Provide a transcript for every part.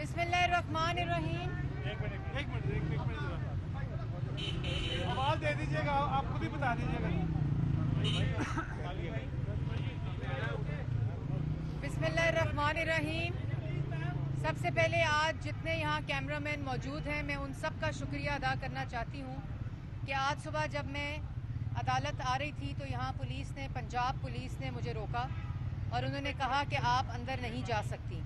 بسم اللہ الرحمن الرحیم. ایک منٹ آواز دے دیجیے گا, آپ خود ہی بتا دیجیے گا. بسم اللہ الرحمن الرحیم. سب سے پہلے آج جتنے یہاں کیمرہ مین موجود ہیں میں ان سب کا شکریہ ادا کرنا چاہتی ہوں کہ آج صبح جب میں عدالت آ رہی تھی تو یہاں پنجاب پولیس نے مجھے روکا اور انہوں نے کہا کہ آپ اندر نہیں جا سکتی.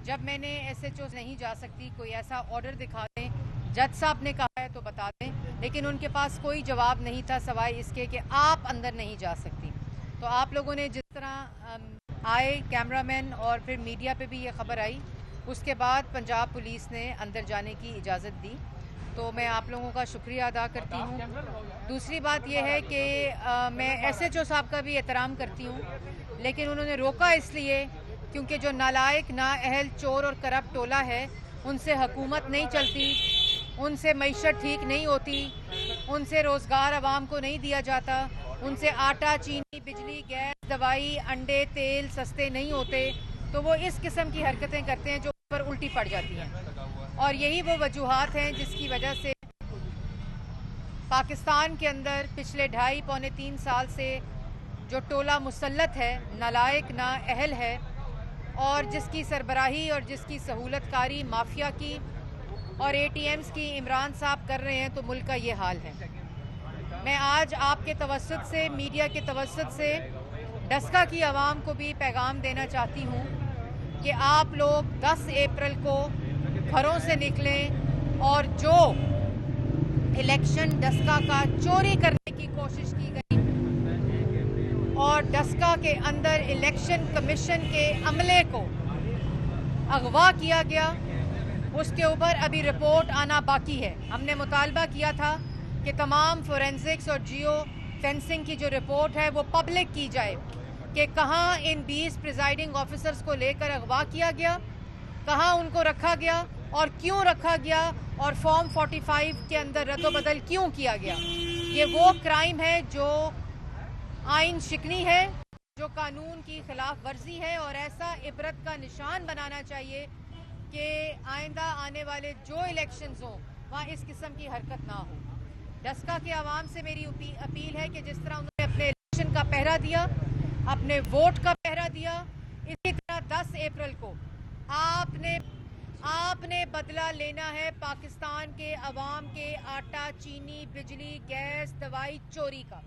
جب میں نے SHO نہیں جا سکتی, کوئی ایسا آرڈر دکھا دیں, جج صاحب نے کہا ہے تو بتا دیں, لیکن ان کے پاس کوئی جواب نہیں تھا سوائے اس کے کہ آپ اندر نہیں جا سکتی. تو آپ لوگوں نے جس طرح آئے کیمرہ مین اور پھر میڈیا پہ بھی یہ خبر آئی, اس کے بعد پنجاب پولیس نے اندر جانے کی اجازت دی, تو میں آپ لوگوں کا شکریہ ادا کرتی ہوں. دوسری بات یہ ہے کہ میں SHO صاحب کا بھی احترام کرتی ہوں, لیکن انہوں نے روکا اس لیے کیونکہ جو نالائق نااہل چور اور کرپٹ ٹولہ ہے ان سے حکومت نہیں چلتی, ان سے معیشت ٹھیک نہیں ہوتی, ان سے روزگار عوام کو نہیں دیا جاتا, ان سے آٹا, چینی, بجلی, گیس, دوائی, انڈے, تیل سستے نہیں ہوتے, تو وہ اس قسم کی حرکتیں کرتے ہیں جو پر الٹی پڑ جاتی ہیں. اور یہی وہ وجوہات ہیں جس کی وجہ سے پاکستان کے اندر پچھلے 2.5-3 سال سے جو ٹولہ مسلط ہے, نالائق نااہل ہے, اور جس کی سربراہی اور جس کی سہولت کاری مافیا کی اور ATMs کی عمران صاحب کر رہے ہیں, تو ملک کا یہ حال ہے. میں آج آپ کے توسط سے, میڈیا کے توسط سے ڈسکا کی عوام کو بھی پیغام دینا چاہتی ہوں کہ آپ لوگ 10 اپریل کو گھروں سے نکلیں اور جو الیکشن ڈسکا کا چوری کرنے کی کوشش کی گئی اور ڈسکا کے اندر الیکشن کمیشن کے عملے کو اغوا کیا گیا, اس کے اوپر ابھی رپورٹ آنا باقی ہے. ہم نے مطالبہ کیا تھا کہ تمام فورینزکس اور جیو فینسنگ کی جو رپورٹ ہے وہ پبلک کی جائے کہ کہاں ان 20 پریزائڈنگ آفیسرز کو لے کر اغوا کیا گیا, کہاں ان کو رکھا گیا اور کیوں رکھا گیا, اور فارم 45 کے اندر رد و بدل کیوں کیا گیا. یہ وہ کرائم ہے جو آئین شکنی ہے, جو قانون کی خلاف ورزی ہے, اور ایسا عبرت کا نشان بنانا چاہیے کہ آئندہ آنے والے جو الیکشنز ہوں وہاں اس قسم کی حرکت نہ ہو. ڈسکا کے عوام سے میری اپیل ہے کہ جس طرح انہوں نے اپنے الیکشن کا پہرا دیا, اپنے ووٹ کا پہرا دیا, اسی طرح 10 اپریل کو آپ نے بدلہ لینا ہے پاکستان کے عوام کے آٹا, چینی, بجلی, گیس, دوائی چوری کا.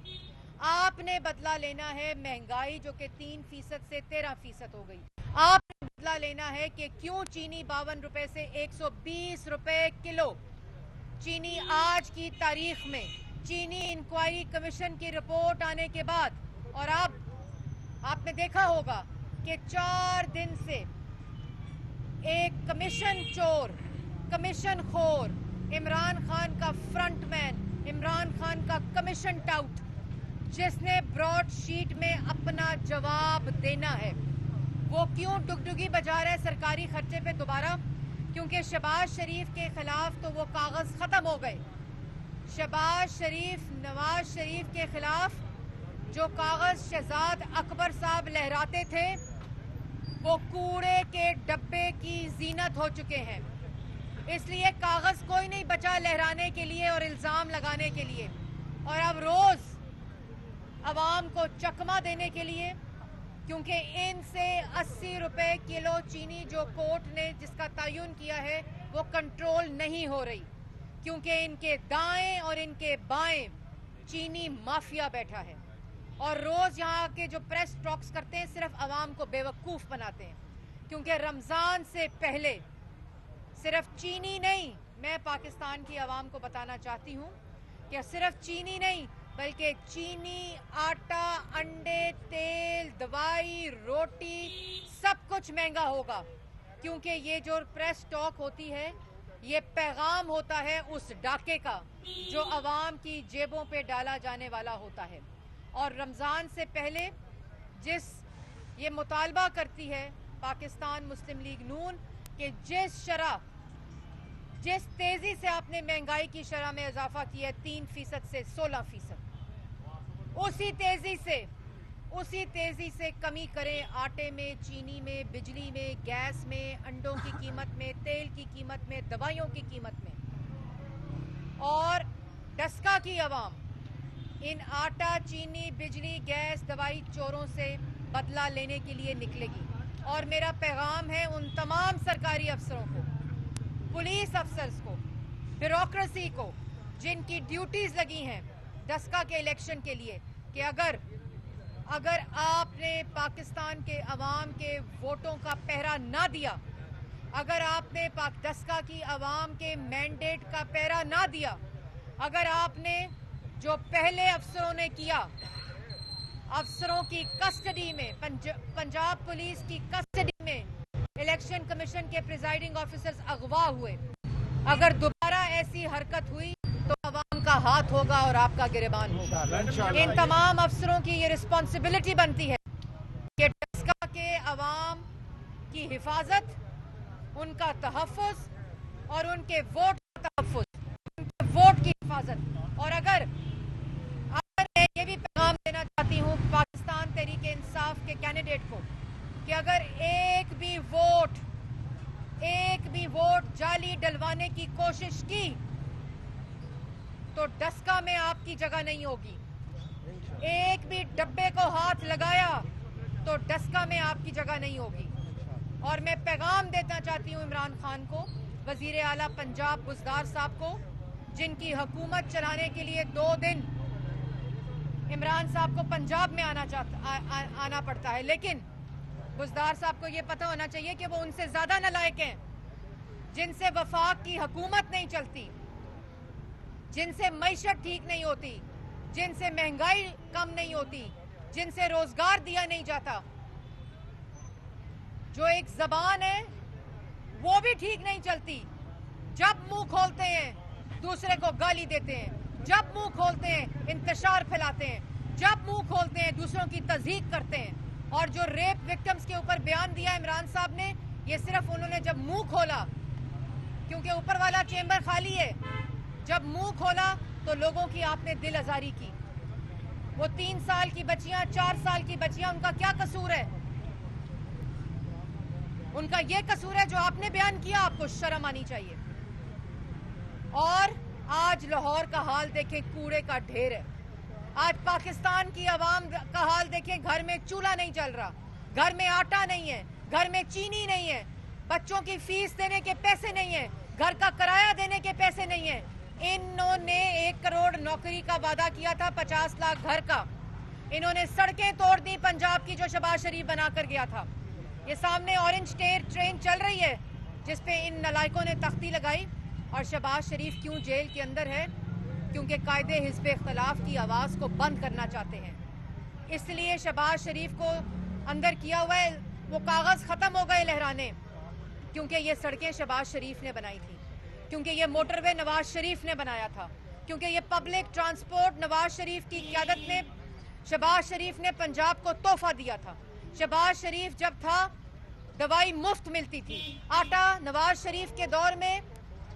آپ نے بدلہ لینا ہے مہنگائی جو کہ 3% سے 13% ہو گئی. آپ نے بدلہ لینا ہے کہ کیوں چینی 52 روپے سے 120 روپے کلو. چینی آج کی تاریخ میں چینی انکوائری کمیشن کی رپورٹ آنے کے بعد, اور آپ نے دیکھا ہوگا کہ 4 دن سے ایک کمیشن چور, کمیشن خور, عمران خان کا فرنٹ مین, عمران خان کا کمیشن ٹاؤٹ, جس نے براڈ شیٹ میں اپنا جواب دینا ہے, وہ کیوں ڈگڈگی بجا رہا ہے سرکاری خرچے پہ دوبارہ؟ کیونکہ شہباز شریف کے خلاف تو وہ کاغذ ختم ہو گئے. شہباز شریف, نواز شریف کے خلاف جو کاغذ شہزاد اکبر صاحب لہراتے تھے وہ کوڑے کے ڈبے کی زینت ہو چکے ہیں. اس لیے کاغذ کوئی نہیں بچا لہرانے کے لیے اور الزام لگانے کے لیے. اور اب روز عوام کو چکمہ دینے کے لیے, کیونکہ ان سے 80 روپے کلو چینی جو کورٹ نے جس کا تعین کیا ہے وہ کنٹرول نہیں ہو رہی, کیونکہ ان کے دائیں اور ان کے بائیں چینی مافیا بیٹھا ہے. اور روز یہاں کے جو پریس ٹاکس کرتے ہیں صرف عوام کو بیوقوف بناتے ہیں, کیونکہ رمضان سے پہلے صرف چینی نہیں, میں پاکستان کی عوام کو بتانا چاہتی ہوں کہ صرف چینی نہیں بلکہ چینی, آٹا, انڈے, تیل, دوائی, روٹی سب کچھ مہنگا ہوگا. کیونکہ یہ جو پریس ٹاک ہوتی ہے یہ پیغام ہوتا ہے اس ڈاکے کا جو عوام کی جیبوں پہ ڈالا جانے والا ہوتا ہے. اور رمضان سے پہلے یہ مطالبہ کرتی ہے پاکستان مسلم لیگ نون کہ جس تیزی سے آپ نے مہنگائی کی شرح میں اضافہ کیا ہے 3% سے 16%, उसी तेजी से कमी करें आटे में, चीनी में, बिजली में, गैस में, अंडों की कीमत में, तेल की कीमत में, दवाइयों की कीमत में। और डस्का की आवाम इन आटा, चीनी, बिजली, गैस, दवाई चोरों से बदला लेने के लिए निकलेगी। और मेरा पैगाम है उन तमाम सरकारी अफसरों को, पुलिस अफसर्स को, ब्यूरोक्रेसी को, जिनकी ड्यूटीज लगी हैं डस्का के इलेक्शन के लिए, कि अगर आपने पाकिस्तान के अवाम के वोटों का पहरा ना दिया, अगर आपने डस्का की अवाम के मैंडेट का पहरा ना दिया, अगर आपने जो पहले अफसरों ने किया, अफसरों की कस्टडी में, पंजाब पुलिस की कस्टडी में इलेक्शन कमीशन के प्रिजाइडिंग ऑफिसर्स अगवा हुए, अगर दोबारा ऐसी हरकत हुई तो अवाम का हाथ होगा और आपका गिरबान होगा। इन तमाम अफसरों की ये रिस्पॉन्सिबिलिटी बनती है कि डस्का के अवाम की हिफाजत, उनका तहफ़्फ़ुज़ और उनके वोट का तहफ़्फ़ुज़, उनके वोट की हिफाजत। और अगर मैं ये भी पैगाम देना चाहती हूँ पाकिस्तान तहरीक इंसाफ के कैंडिडेट को कि अगर एक भी वोट जाली डलवाने की कोशिश की तो डस्का में आपकी जगह नहीं होगी। एक भी डब्बे को हाथ लगाया तो डस्का में आपकी जगह नहीं होगी। और मैं पैगाम देना चाहती हूँ इमरान खान को, वजीर आला पंजाब बुज़दार साहब को, जिनकी हुकूमत चलाने के लिए 2 दिन इमरान साहब को पंजाब में आना पड़ता है, लेकिन बुज़दार साहब को ये पता होना चाहिए कि वो उनसे ज़्यादा नालायक हैं, जिनसे वफाक की हुकूमत नहीं चलती, जिनसे मईशत ठीक नहीं होती, जिनसे महंगाई कम नहीं होती, जिनसे रोजगार दिया नहीं जाता। जो एक जबान है वो भी ठीक नहीं चलती। जब मुंह खोलते हैं दूसरे को गाली देते हैं, जब मुंह खोलते हैं इंतशार फैलाते हैं, जब मुंह खोलते हैं दूसरों की तज़हीक करते हैं। और जो रेप विक्टिम्स के ऊपर बयान दिया इमरान साहब ने, ये सिर्फ उन्होंने जब मुंह खोला, क्योंकि ऊपर वाला चेंबर खाली है, जब मुंह खोला तो लोगों की आपने दिल आजारी की। वो 3 साल की बच्चियां, 4 साल की बच्चियां, उनका क्या कसूर है? उनका ये कसूर है जो आपने बयान किया, आपको शर्म आनी चाहिए। और आज लाहौर का हाल देखें, कूड़े का ढेर है। आज पाकिस्तान की आवाम का हाल देखें, घर में चूल्हा नहीं जल रहा, घर में आटा नहीं है, घर में चीनी नहीं है, बच्चों की फीस देने के पैसे नहीं है, घर का किराया देने के पैसे नहीं है। इन्होंने 1 करोड़ नौकरी का वादा किया था, 50 लाख घर का। इन्होंने सड़कें तोड़ दी पंजाब की, जो शहबाज शरीफ बनाकर गया था। ये सामने ऑरेंज ट्रेन चल रही है जिसपे इन नलायकों ने तख्ती लगाई। और शहबाज शरीफ क्यों जेल के अंदर है? क्योंकि कायदे हिज़्ब इख्तिलाफ की आवाज़ को बंद करना चाहते हैं। इसलिए शहबाज शरीफ को अंदर किया हुआ है। वो कागज़ ख़त्म हो गए लहराने, क्योंकि ये सड़कें शहबाज शरीफ ने बनाई थी, क्योंकि ये मोटरवे नवाज शरीफ ने बनाया था, क्योंकि ये पब्लिक ट्रांसपोर्ट नवाज शरीफ की क़यादत में शहबाज शरीफ ने पंजाब को तोहफा दिया था। शहबाज शरीफ जब था दवाई मुफ्त मिलती थी। आटा नवाज शरीफ के दौर में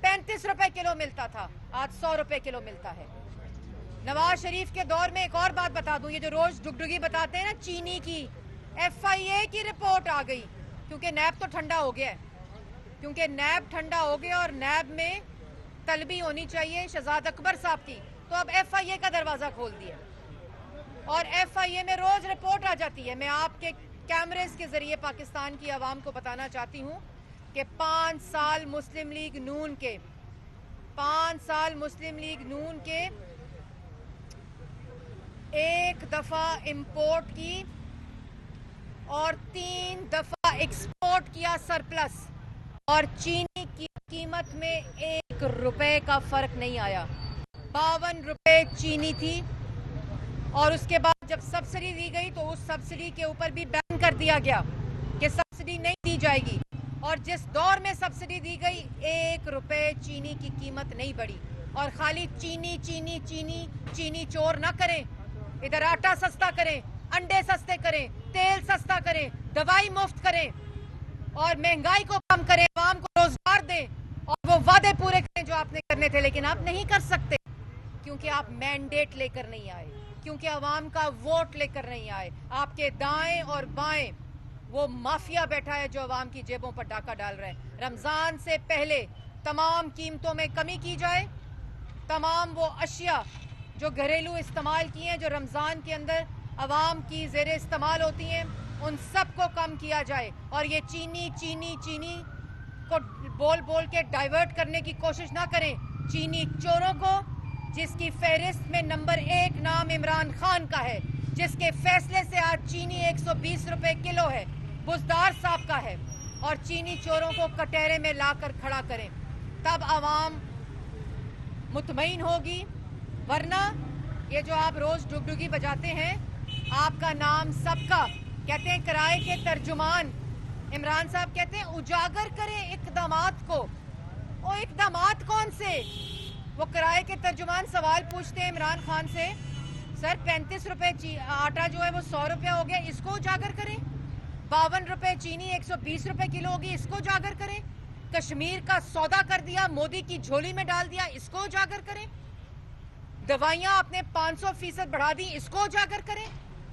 35 रुपए किलो मिलता था, आज 100 रुपए किलो मिलता है। नवाज शरीफ के दौर में एक और बात बता दूं, ये जो रोज डुगडुगी बताते हैं ना चीनी की, FIA की रिपोर्ट आ गई, क्योंकि नैब तो ठंडा हो गया है, क्योंकि नैब ठंडा हो गया और नैब में तलबी होनी चाहिए शहजाद अकबर साहब की, तो अब FIA का दरवाजा खोल दिया और FIA में रोज रिपोर्ट आ जाती है। मैं आपके कैमरेज के जरिए पाकिस्तान की आवाम को बताना चाहती हूँ कि 5 साल मुस्लिम लीग नून के 1 दफा इंपोर्ट की और 3 दफा एक्सपोर्ट किया सरप्लस, और चीनी की कीमत में 1 रुपए का फर्क नहीं आया। 52 रुपए चीनी थी, और उसके बाद जब सब्सिडी दी गई तो उस सब्सिडी के ऊपर भी बैन कर दिया गया कि सब्सिडी नहीं दी जाएगी। और जिस दौर में सब्सिडी दी गई 1 रुपए चीनी की कीमत नहीं बढ़ी। और खाली चीनी चीनी चीनी चीनी चोर ना करें, इधर आटा सस्ता करें, अंडे सस्ते करें, तेल सस्ता करें, दवाई मुफ्त करें और महंगाई को कम करें, आवाम को रोजगार दें और वो वादे पूरे करें जो आपने करने थे, लेकिन आप नहीं कर सकते क्योंकि आप मैंडेट लेकर नहीं आए। क्योंकि अवाम का वोट लेकर नहीं आए। आपके दाएं और बाएं वो माफिया बैठा है जो अवाम की जेबों पर डाका डाल रहा है। रमजान से पहले तमाम कीमतों में कमी की जाए, तमाम वो अशिया जो घरेलू इस्तेमाल की हैं, जो रमजान के अंदर अवाम की ज़ेरे इस्तेमाल होती हैं, उन सब को कम किया जाए। और ये चीनी चीनी चीनी को बोल बोल के डाइवर्ट करने की कोशिश ना करें। चीनी चोरों को, जिसकी फहरिस्त में नंबर 1 नाम इमरान खान का है, जिसके फैसले से आज चीनी 120 रुपए किलो है, बुजदार साहब का है, और चीनी चोरों को कटहरे में लाकर खड़ा करें, तब आवाम मुतमईन होगी। वरना ये जो आप रोज डुगडुगी बजाते हैं, आपका नाम सबका, कहते हैं किराए के तर्जुमान, इमरान साहब कहते हैं उजागर करें इक़दामात को। ओ इक़दामात कौन से? वो किराए के तर्जुमान सवाल पूछते हैं इमरान खान से, सर 35 रुपए आटा जो है वो 100 रुपया हो गया, इसको उजागर करें। 52 रुपए चीनी 120 रुपए किलो होगी, इसको उजागर करें। कश्मीर का सौदा कर दिया, मोदी की झोली में डाल दिया, इसको उजागर करें। दवाइयां आपने 500% बढ़ा दी, इसको उजागर करें।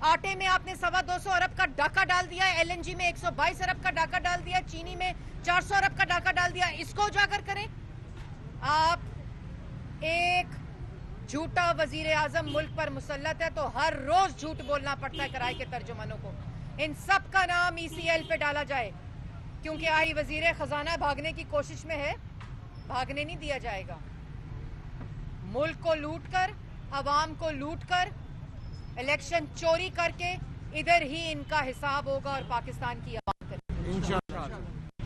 आटे में आपने 225 अरब का डाका डाल दिया, एलएनजी में 122 अरब का डाका डाल दिया, चीनी में 400 अरब का डाका डाल दिया, इसको उजागर करें। आप एक झूठा वजीर आजम मुल्क पर मुसल्लत है, तो हर रोज झूठ बोलना पड़ता है किराए के तर्जुमानों को। इन सब का नाम ECL पे डाला जाए, क्योंकि आई वजीर खजाना भागने की कोशिश में है, भागने नहीं दिया जाएगा। मुल्क को लूट कर, अवाम को लूट कर, इलेक्शन चोरी करके इधर ही इनका हिसाब होगा और पाकिस्तान की आवाम करेगी।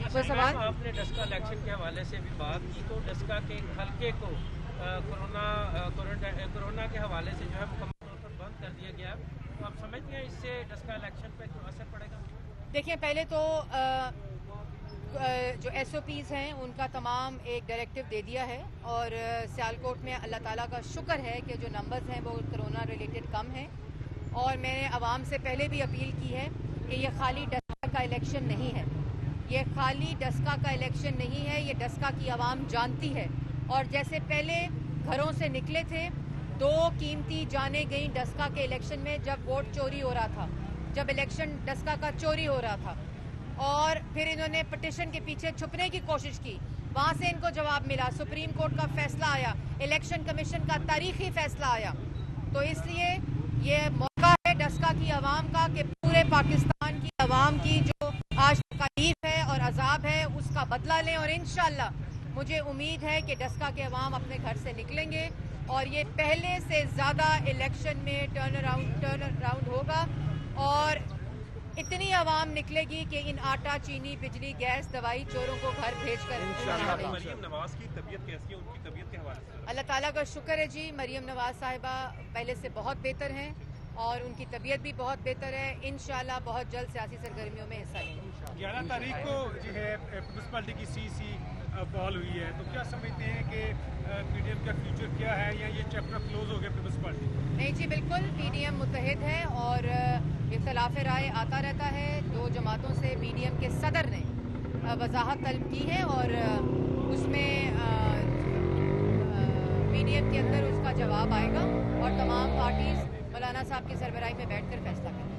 कोई सवाल? आपने डस्का इलेक्शन के हवाले से भी बात की, तो डस्का के हल्के को कोरोना के हवाले से जो है मुकम्मल तौर पर बंद कर दिया गया। तो आप समझते हैं इससे डस्का इलेक्शन पर क्यों असर पड़ेगा? देखिए, पहले तो जो SOPs हैं उनका तमाम एक डायरेक्टिव दे दिया है, और सियालकोट में अल्लाह ताला का शुक्र है कि जो नंबर्स हैं वो कोरोना रिलेटेड कम हैं। और मैंने आवाम से पहले भी अपील की है कि ये खाली डस्का का इलेक्शन नहीं है, ये खाली डस्का का इलेक्शन नहीं है, ये डस्का की आवाम जानती है। और जैसे पहले घरों से निकले थे, 2 कीमती जाने गई डस्का के इलेक्शन में, जब वोट चोरी हो रहा था, जब इलेक्शन डस्का का चोरी हो रहा था, और फिर इन्होंने पिटीशन के पीछे छुपने की कोशिश की, वहाँ से इनको जवाब मिला, सुप्रीम कोर्ट का फैसला आया, इलेक्शन कमीशन का तारीखी फैसला आया। तो इसलिए ये मौका है डस्का की आवाम का कि पूरे पाकिस्तान की आवाम की जो आज तकलीफ है और अजाब है उसका बदला लें। और इंशाल्लाह मुझे उम्मीद है कि डस्का के अवाम अपने घर से निकलेंगे और ये पहले से ज़्यादा इलेक्शन में टर्न अराउंड होगा, और इतनी आवाम निकलेगी कि इन आटा, चीनी, बिजली, गैस, दवाई चोरों को घर भेज कर मरियम नवाज की तबीयत कैसी है, उनकी तबीयत के हवाले से? अल्लाह ताला का शुक्र है जी, मरियम नवाज साहिबा पहले से बहुत बेहतर हैं और उनकी तबीयत भी बहुत बेहतर है। इंशाल्लाह बहुत जल्द सियासी सरगर्मियों में हिस्सा लेंगे। 11 तारीख को जो है पीपल्स पार्टी की CC बॉल हुई है, तो क्या समझते हैं कि PDM का फ्यूचर क्या है, या ये चैप्टर क्लोज हो गया पीपल्स पार्टी? नहीं जी, बिल्कुल PDM मुत्तहिद है और इख्तलाफ राय आता रहता है। 2 जमातों से PDM के सदर ने वजाहत तलब की है और उसमें PDM के अंदर उसका जवाब आएगा और तमाम पार्टीज मौलाना साहब की सरबराही में बैठकर फैसला करेंगे।